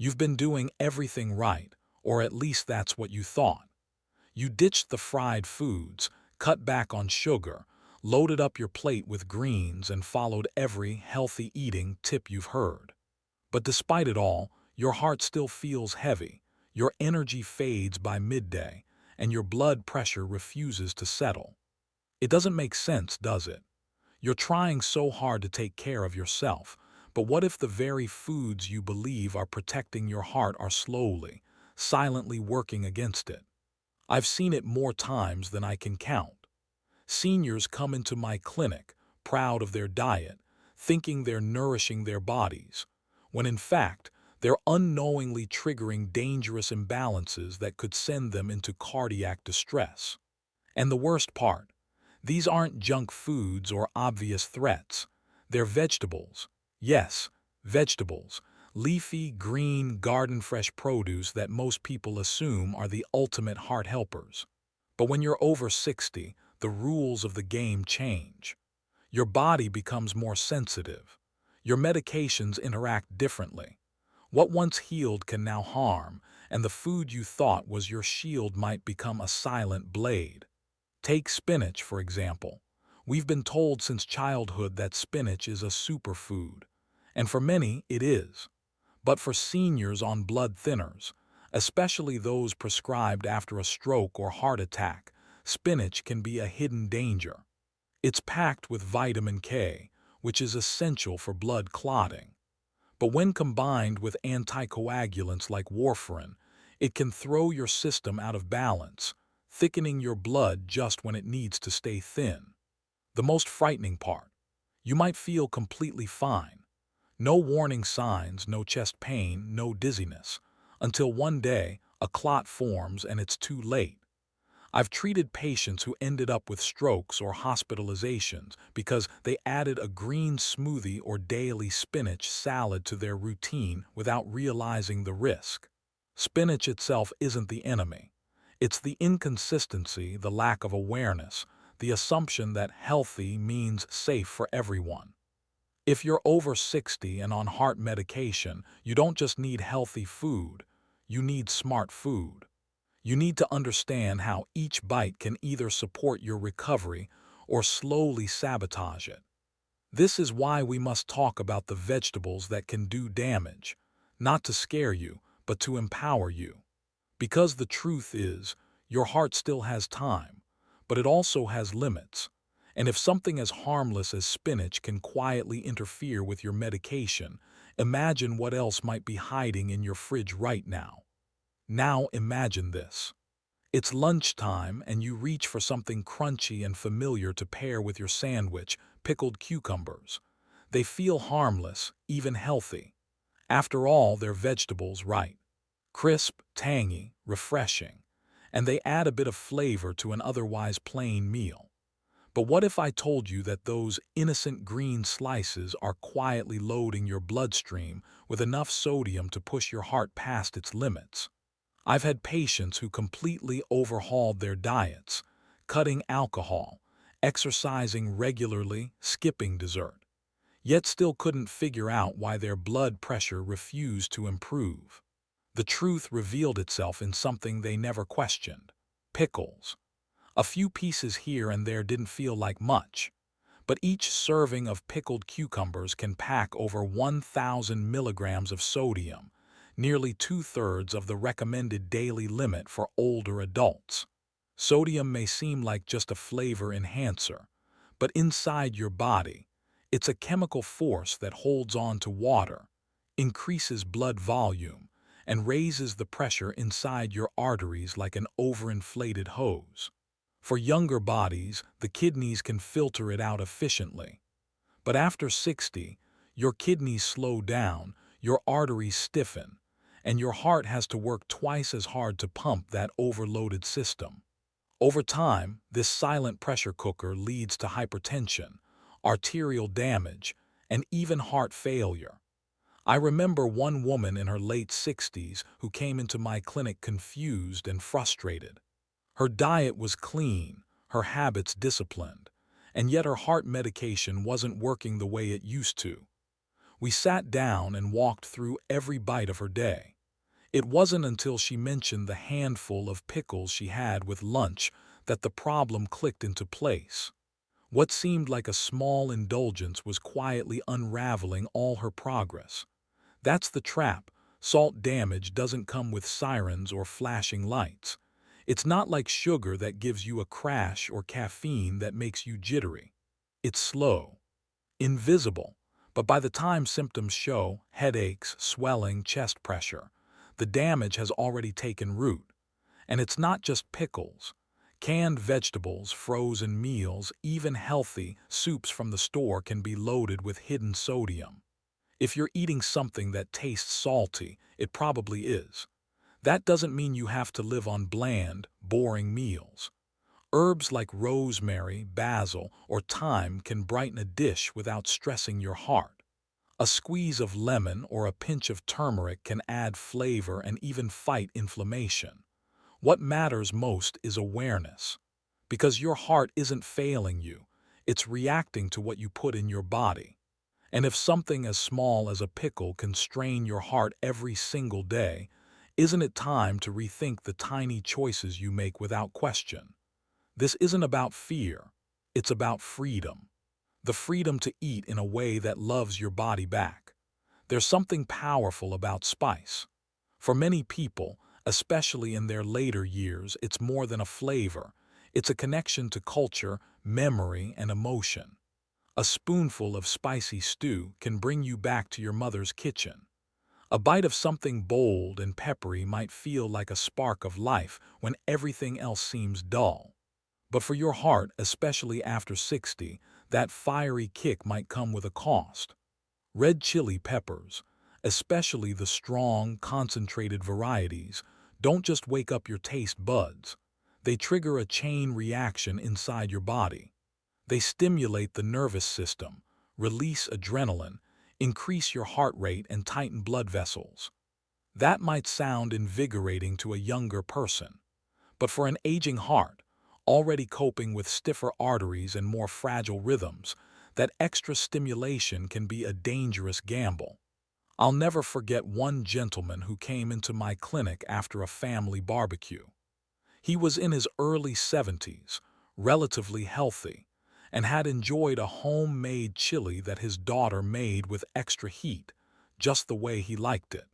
You've been doing everything right, or at least that's what you thought. You ditched the fried foods, cut back on sugar, loaded up your plate with greens, and followed every healthy eating tip you've heard. But despite it all, your heart still feels heavy, your energy fades by midday, and your blood pressure refuses to settle. It doesn't make sense, does it? You're trying so hard to take care of yourself, but what if the very foods you believe are protecting your heart are slowly, silently working against it? I've seen it more times than I can count. Seniors come into my clinic, proud of their diet, thinking they're nourishing their bodies, when in fact, they're unknowingly triggering dangerous imbalances that could send them into cardiac distress. And the worst part, these aren't junk foods or obvious threats. They're vegetables. Yes, vegetables. Leafy, green, garden-fresh produce that most people assume are the ultimate heart helpers. But when you're over 60, the rules of the game change. Your body becomes more sensitive. Your medications interact differently. What once healed can now harm, and the food you thought was your shield might become a silent blade. Take spinach, for example. We've been told since childhood that spinach is a superfood, and for many it is. But for seniors on blood thinners, especially those prescribed after a stroke or heart attack, spinach can be a hidden danger. It's packed with vitamin K, which is essential for blood clotting. But when combined with anticoagulants like warfarin, it can throw your system out of balance, thickening your blood just when it needs to stay thin. The most frightening part, you might feel completely fine. No warning signs, no chest pain, no dizziness, until one day a clot forms and it's too late. I've treated patients who ended up with strokes or hospitalizations because they added a green smoothie or daily spinach salad to their routine without realizing the risk. Spinach itself isn't the enemy. It's the inconsistency, the lack of awareness, the assumption that healthy means safe for everyone. If you're over 60 and on heart medication, you don't just need healthy food, you need smart food. You need to understand how each bite can either support your recovery or slowly sabotage it. This is why we must talk about the vegetables that can do damage, not to scare you, but to empower you. Because the truth is, your heart still has time, but it also has limits. And if something as harmless as spinach can quietly interfere with your medication, imagine what else might be hiding in your fridge right now. Now imagine this. It's lunchtime and you reach for something crunchy and familiar to pair with your sandwich, pickled cucumbers. They feel harmless, even healthy. After all, they're vegetables, right? Crisp, tangy, refreshing. And they add a bit of flavor to an otherwise plain meal. But what if I told you that those innocent green slices are quietly loading your bloodstream with enough sodium to push your heart past its limits? I've had patients who completely overhauled their diets, cutting alcohol, exercising regularly, skipping dessert, yet still couldn't figure out why their blood pressure refused to improve. The truth revealed itself in something they never questioned: pickles. A few pieces here and there didn't feel like much, but each serving of pickled cucumbers can pack over 1,000 milligrams of sodium, nearly two-thirds of the recommended daily limit for older adults. Sodium may seem like just a flavor enhancer, but inside your body, it's a chemical force that holds on to water, increases blood volume, and raises the pressure inside your arteries like an overinflated hose. For younger bodies, the kidneys can filter it out efficiently. But after 60, your kidneys slow down, your arteries stiffen, and your heart has to work twice as hard to pump that overloaded system. Over time, this silent pressure cooker leads to hypertension, arterial damage, and even heart failure. I remember one woman in her late 60s who came into my clinic confused and frustrated. Her diet was clean, her habits disciplined, and yet her heart medication wasn't working the way it used to. We sat down and walked through every bite of her day. It wasn't until she mentioned the handful of pickles she had with lunch that the problem clicked into place. What seemed like a small indulgence was quietly unraveling all her progress. That's the trap. Salt damage doesn't come with sirens or flashing lights. It's not like sugar that gives you a crash or caffeine that makes you jittery. It's slow, invisible, but by the time symptoms show, headaches, swelling, chest pressure, the damage has already taken root. And it's not just pickles. Canned vegetables, frozen meals, even healthy soups from the store can be loaded with hidden sodium. If you're eating something that tastes salty, it probably is. That doesn't mean you have to live on bland, boring meals. Herbs like rosemary, basil, or thyme can brighten a dish without stressing your heart. A squeeze of lemon or a pinch of turmeric can add flavor and even fight inflammation. What matters most is awareness. Because your heart isn't failing you, it's reacting to what you put in your body. And if something as small as a pickle can strain your heart every single day, isn't it time to rethink the tiny choices you make without question? This isn't about fear, it's about freedom. The freedom to eat in a way that loves your body back. There's something powerful about spice. For many people, especially in their later years, it's more than a flavor. It's a connection to culture, memory, and emotion. A spoonful of spicy stew can bring you back to your mother's kitchen. A bite of something bold and peppery might feel like a spark of life when everything else seems dull. But for your heart, especially after 60, that fiery kick might come with a cost. Red chili peppers, especially the strong, concentrated varieties, don't just wake up your taste buds. They trigger a chain reaction inside your body. They stimulate the nervous system, release adrenaline, increase your heart rate, and tighten blood vessels. That might sound invigorating to a younger person, but for an aging heart, already coping with stiffer arteries and more fragile rhythms, that extra stimulation can be a dangerous gamble. I'll never forget one gentleman who came into my clinic after a family barbecue. He was in his early 70s, relatively healthy, and had enjoyed a homemade chili that his daughter made with extra heat, just the way he liked it.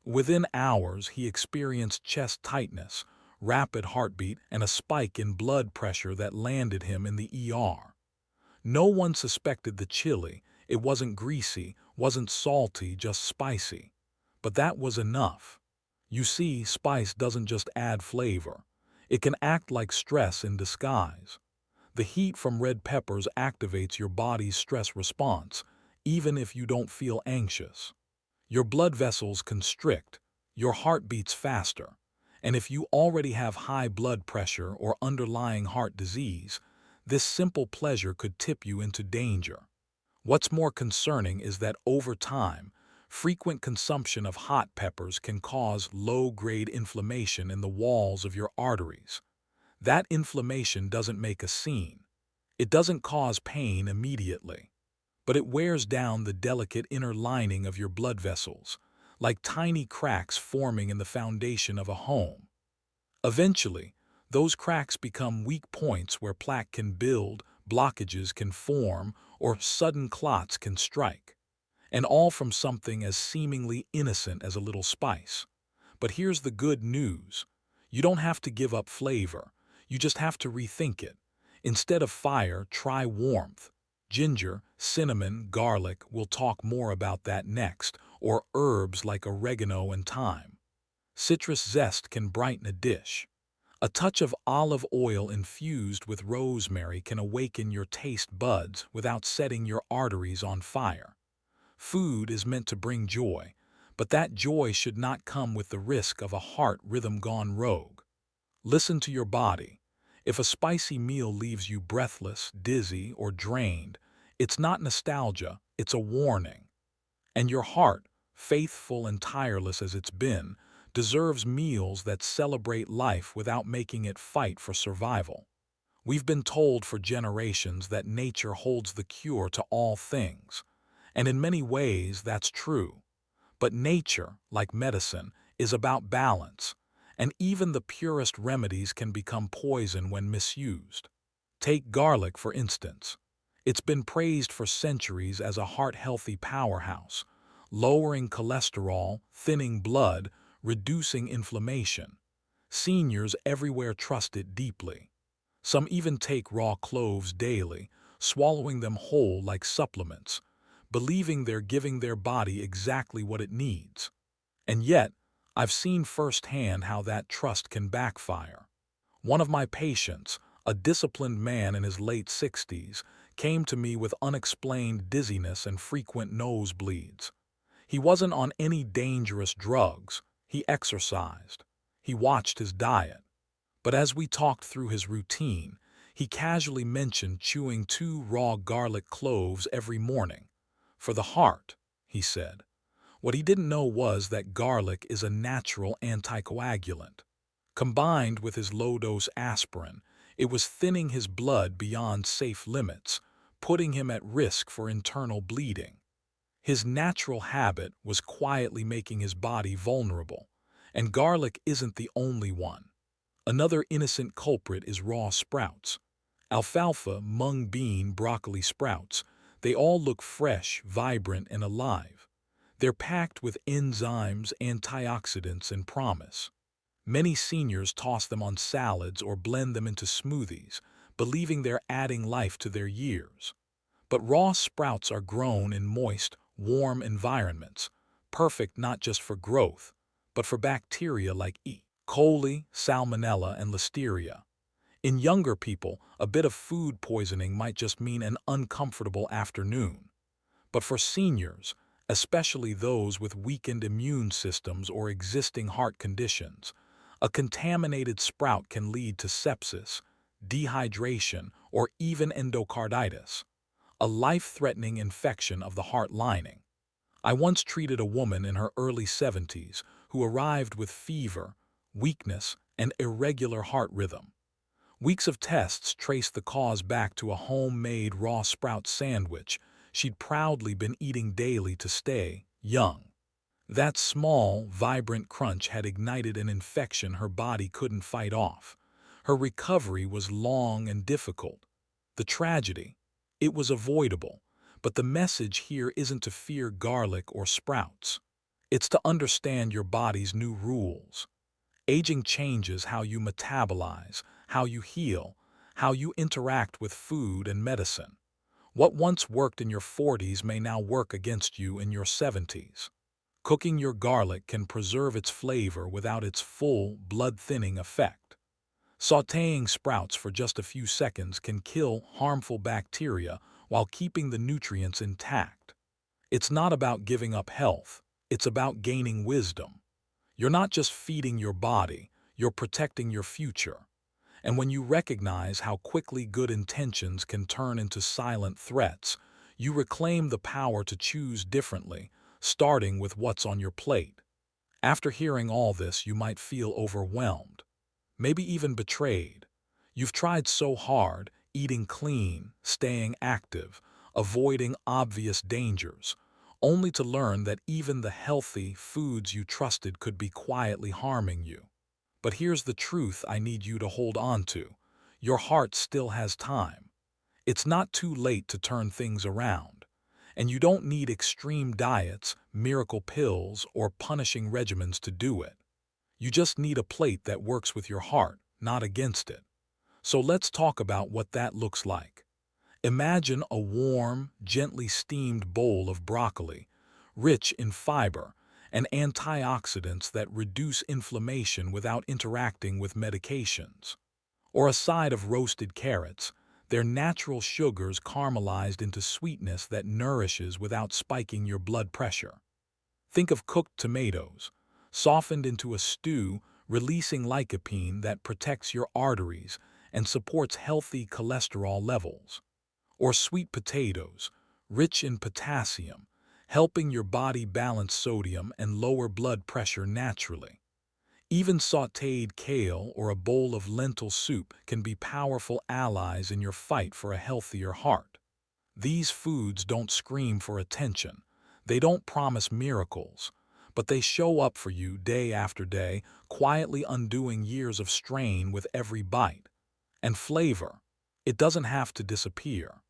Within hours, he experienced chest tightness, rapid heartbeat, and a spike in blood pressure that landed him in the ER. No one suspected the chili. It wasn't greasy, wasn't salty, just spicy. But that was enough. You see, spice doesn't just add flavor. It can act like stress in disguise. The heat from red peppers activates your body's stress response, even if you don't feel anxious. Your blood vessels constrict, your heart beats faster, and if you already have high blood pressure or underlying heart disease, this simple pleasure could tip you into danger. What's more concerning is that over time, frequent consumption of hot peppers can cause low-grade inflammation in the walls of your arteries. That inflammation doesn't make a scene. It doesn't cause pain immediately, but it wears down the delicate inner lining of your blood vessels, like tiny cracks forming in the foundation of a home. Eventually, those cracks become weak points where plaque can build, blockages can form, or sudden clots can strike. And all from something as seemingly innocent as a little spice. But here's the good news. You don't have to give up flavor. You just have to rethink it. Instead of fire, try warmth. Ginger, cinnamon, garlic, we'll talk more about that next, or herbs like oregano and thyme. Citrus zest can brighten a dish. A touch of olive oil infused with rosemary can awaken your taste buds without setting your arteries on fire. Food is meant to bring joy, but that joy should not come with the risk of a heart rhythm gone rogue. Listen to your body. If a spicy meal leaves you breathless, dizzy, or drained, it's not nostalgia, it's a warning. And your heart, faithful and tireless as it's been, deserves meals that celebrate life without making it fight for survival. We've been told for generations that nature holds the cure to all things. And in many ways, that's true. But nature, like medicine, is about balance, and even the purest remedies can become poison when misused. Take garlic, for instance. It's been praised for centuries as a heart-healthy powerhouse, lowering cholesterol, thinning blood, reducing inflammation. Seniors everywhere trust it deeply. Some even take raw cloves daily, swallowing them whole like supplements, believing they're giving their body exactly what it needs. And yet, I've seen firsthand how that trust can backfire. One of my patients, a disciplined man in his late 60s, came to me with unexplained dizziness and frequent nosebleeds. He wasn't on any dangerous drugs. He exercised. He watched his diet. But as we talked through his routine, he casually mentioned chewing 2 raw garlic cloves every morning. For the heart, he said. What he didn't know was that garlic is a natural anticoagulant. Combined with his low-dose aspirin, it was thinning his blood beyond safe limits, putting him at risk for internal bleeding. His natural habit was quietly making his body vulnerable, and garlic isn't the only one. Another innocent culprit is raw sprouts. Alfalfa, mung bean, broccoli sprouts. They all look fresh, vibrant, and alive. They're packed with enzymes, antioxidants, and promise. Many seniors toss them on salads or blend them into smoothies, believing they're adding life to their years. But raw sprouts are grown in moist, warm environments, perfect not just for growth, but for bacteria like E. coli, salmonella, and listeria. In younger people, a bit of food poisoning might just mean an uncomfortable afternoon. But for seniors, especially those with weakened immune systems or existing heart conditions, a contaminated sprout can lead to sepsis, dehydration, or even endocarditis, a life-threatening infection of the heart lining. I once treated a woman in her early 70s who arrived with fever, weakness, and irregular heart rhythm. Weeks of tests traced the cause back to a homemade raw sprout sandwich she'd proudly been eating daily to stay young. That small, vibrant crunch had ignited an infection her body couldn't fight off. Her recovery was long and difficult. The tragedy? It was avoidable, but the message here isn't to fear garlic or sprouts. It's to understand your body's new rules. Aging changes how you metabolize, how you heal, how you interact with food and medicine. What once worked in your 40s may now work against you in your 70s. Cooking your garlic can preserve its flavor without its full, blood-thinning effect. Sautéing sprouts for just a few seconds can kill harmful bacteria while keeping the nutrients intact. It's not about giving up health, it's about gaining wisdom. You're not just feeding your body, you're protecting your future. And when you recognize how quickly good intentions can turn into silent threats, you reclaim the power to choose differently, starting with what's on your plate. After hearing all this, you might feel overwhelmed, maybe even betrayed. You've tried so hard, eating clean, staying active, avoiding obvious dangers, only to learn that even the healthy foods you trusted could be quietly harming you. But here's the truth I need you to hold on to. Your heart still has time. It's not too late to turn things around. And you don't need extreme diets, miracle pills, or punishing regimens to do it. You just need a plate that works with your heart, not against it. So let's talk about what that looks like. Imagine a warm, gently steamed bowl of broccoli, rich in fiber and antioxidants that reduce inflammation without interacting with medications. Or a side of roasted carrots, their natural sugars caramelized into sweetness that nourishes without spiking your blood pressure. Think of cooked tomatoes, softened into a stew, releasing lycopene that protects your arteries and supports healthy cholesterol levels. Or sweet potatoes, rich in potassium, helping your body balance sodium and lower blood pressure naturally. Even sautéed kale or a bowl of lentil soup can be powerful allies in your fight for a healthier heart. These foods don't scream for attention. They don't promise miracles, but they show up for you day after day, quietly undoing years of strain with every bite. And flavor, it doesn't have to disappear.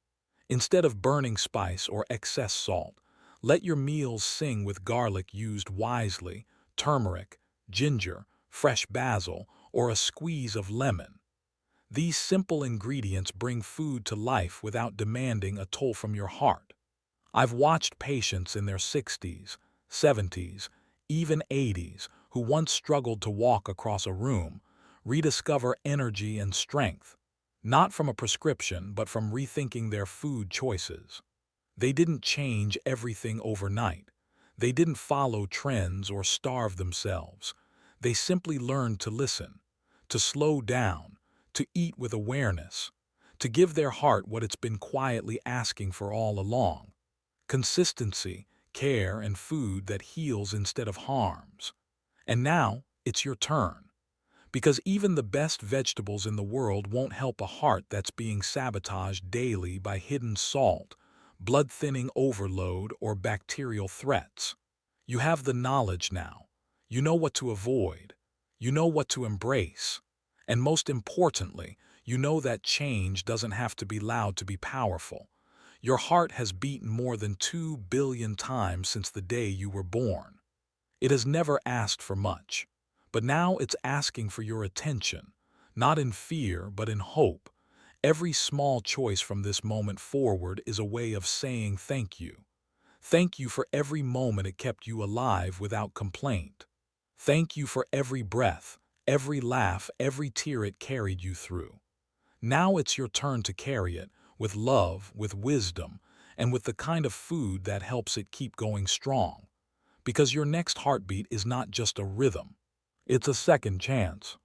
Instead of burning spice or excess salt, let your meals sing with garlic used wisely, turmeric, ginger, fresh basil, or a squeeze of lemon. These simple ingredients bring food to life without demanding a toll from your heart. I've watched patients in their 60s, 70s, even 80s who once struggled to walk across a room rediscover energy and strength, not from a prescription but from rethinking their food choices. They didn't change everything overnight. They didn't follow trends or starve themselves. They simply learned to listen, to slow down, to eat with awareness, to give their heart what it's been quietly asking for all along: consistency, care, and food that heals instead of harms. And now, it's your turn. Because even the best vegetables in the world won't help a heart that's being sabotaged daily by hidden salt, blood-thinning overload, or bacterial threats. You have the knowledge now. You know what to avoid. You know what to embrace. And most importantly, you know that change doesn't have to be loud to be powerful. Your heart has beaten more than 2 billion times since the day you were born. It has never asked for much, but now it's asking for your attention, not in fear but in hope. Every small choice from this moment forward is a way of saying thank you. Thank you for every moment it kept you alive without complaint. Thank you for every breath, every laugh, every tear it carried you through. Now it's your turn to carry it, with love, with wisdom, and with the kind of food that helps it keep going strong. Because your next heartbeat is not just a rhythm, it's a second chance.